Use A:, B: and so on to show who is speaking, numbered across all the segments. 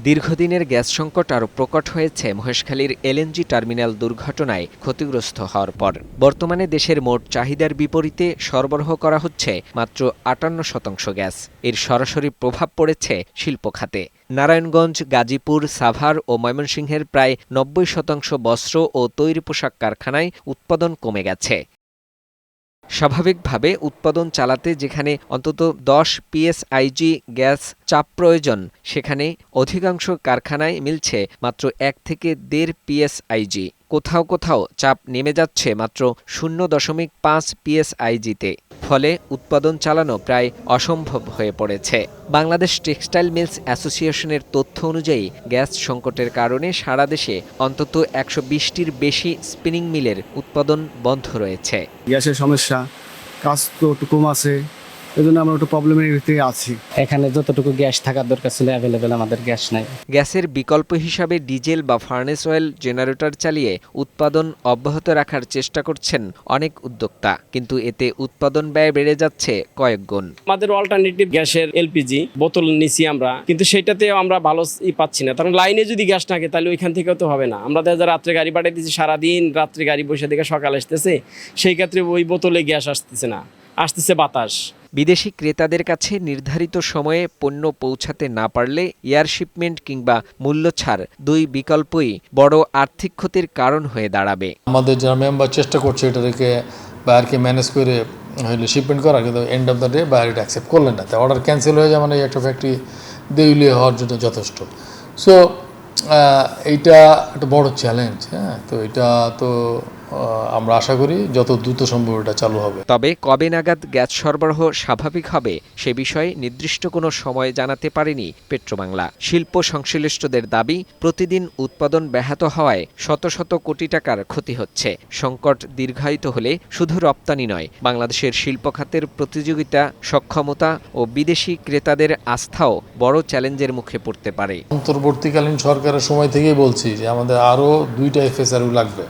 A: দীর্ঘদিনের গ্যাস সংকট আরও প্রকট হয়েছে মহেশখালীর এলএনজি টার্মিনাল দুর্ঘটনায় ক্ষতিগ্রস্ত হওয়ার পর। বর্তমানে দেশের মোট চাহিদার বিপরীতে সরবরাহ করা হচ্ছে মাত্র ৫৮% গ্যাস। এর সরাসরি প্রভাব পড়েছে শিল্প খাতে। নারায়ণগঞ্জ, গাজীপুর, সাভার ও ময়মনসিংহের প্রায় ৯০% বস্ত্র ও তৈরি পোশাক কারখানায় উৎপাদন কমে গেছে। স্বাভাবিকভাবে উৎপাদন চালাতে যেখানে অন্তত ১০ পিএসআইজি গ্যাস চাপ প্রয়োজন, সেখানে অধিকাংশ কারখানায় মিলছে মাত্র ১ থেকে ১.৫ পিএসআইজি। কোথাও কোথাও চাপ নেমে যাচ্ছে মাত্র ০.৫ পিএসআইজিতে। ফলে উৎপাদন চালানো প্রায় অসম্ভব হয়ে পড়েছে। বাংলাদেশ টেক্সটাইল মিলস অ্যাসোসিয়েশনের তথ্য অনুযায়ী গ্যাস সংকটের কারণে সারা দেশে অন্তত ১২০টির বেশি স্পিনিং মিলের উৎপাদন বন্ধ রয়েছে।
B: গ্যাসের সমস্যা, কাজ তো একটু কম আছে, এই জন্য আমরা একটু প্রবলেমের ভিতরে আছি।
C: এখানে যতটুকু গ্যাস থাকার দরকার ছিল অ্যাভেলেবেল আমাদের গ্যাস নাই।
A: গ্যাসের বিকল্প হিসাবে ডিজেল বা ফার্নেস অয়েল জেনারেটর চালিয়ে উৎপাদন অব্যাহত রাখার চেষ্টা করছেন অনেক উদ্যোক্তা, কিন্তু এতে উৎপাদন ব্যয় বেড়ে যাচ্ছে কয়েক গুণ।
D: আমাদের অল্টারনেটিভ গ্যাসের এলপিজি বোতল নিছি আমরা, কিন্তু সেটাতেও আমরা ভালো পাচ্ছি না। কারণ লাইনে যদি গ্যাস থাকে তাহলে ওইখান থেকেও তো হবে না। আমরা দেখা রাত্রে গাড়ি পাঠিয়ে দিচ্ছি, সারাদিন রাত্রে গাড়ি বসে দেখে সকাল আসতেছে, সেই ক্ষেত্রে ওই বোতলে গ্যাস আসতেছে না, আসতেছে বাতাস।
A: বিদেশি ক্রেতাদের কাছে নির্ধারিত সময়ে পণ্য পৌঁছাতে না পারলে এয়ার শিপমেন্ট কিংবা মূল্য ছাড়, দুই বিকল্পই বড় আর্থিক ক্ষতির কারণ হয়ে দাঁড়াবে।
E: আমাদের যারা মেম্বার চেষ্টা করছে এটাকে বায়ারকে ম্যানেজ করে হইলে শিপমেন্ট করা, কিন্তু end of the day buyer এটা অ্যাকসেপ্ট করলেন না। তাই অর্ডার ক্যান্সেল হয়ে যায়, মানে একটা ফ্যাক্টরি দেউলিয়া হওয়ার জন্য যথেষ্ট। সো এইটা একটা বড় চ্যালেঞ্জ। হ্যাঁ, তো এটা তো আমরা আশা করি যত দ্রুত সম্ভব এটা চালু হবে।
A: তবে কবে নাগাদ গ্যাস সরবরাহ স্বাভাবিক হবে সে বিষয়ে নির্দিষ্ট কোনো সময় জানাতে পারেনি পেট্রোবাংলা। শিল্প সংশ্লিষ্টদের দাবি, প্রতিদিন উৎপাদন ব্যাহত হওয়ায় শত শত কোটি টাকার ক্ষতি হচ্ছে। সংকট দীর্ঘায়িত হলে শুধু রপ্তানি নয়, বাংলাদেশের শিল্প খাতের প্রতিযোগিতা সক্ষমতা ও বিদেশি ক্রেতাদের আস্থাও বড় চ্যালেঞ্জের মুখে পড়তে পারে।
E: অন্তর্বর্তীকালীন সরকারের সময় থেকেই বলছি যে আমাদের আরও 2টা এফএসআরইউ লাগবে,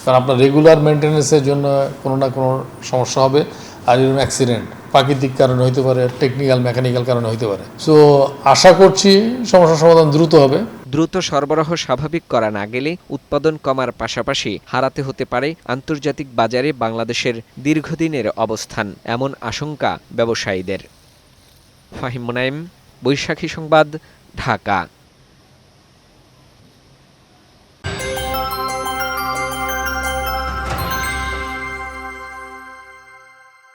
E: কারণ আপনার রেগুলার মেনটেন্যান্সের জন্য কোনো না কোনো সমস্যা হবে। আর এরকম অ্যাক্সিডেন্ট প্রাকৃতিক কারণে হইতে পারে, টেকনিক্যাল মেকানিক্যাল কারণে হইতে পারে। সো আশা করছি সমস্যার সমাধান দ্রুত হবে।
A: দ্রুত সরবরাহ স্বাভাবিক করা না গেলে উৎপাদন কমার পাশাপাশি হারাতে হতে পারে আন্তর্জাতিক বাজারে বাংলাদেশের দীর্ঘদিনের অবস্থান, এমন আশঙ্কা ব্যবসায়ীদের। ফাহিম মুনাইম, বৈশাখী সংবাদ, ঢাকা।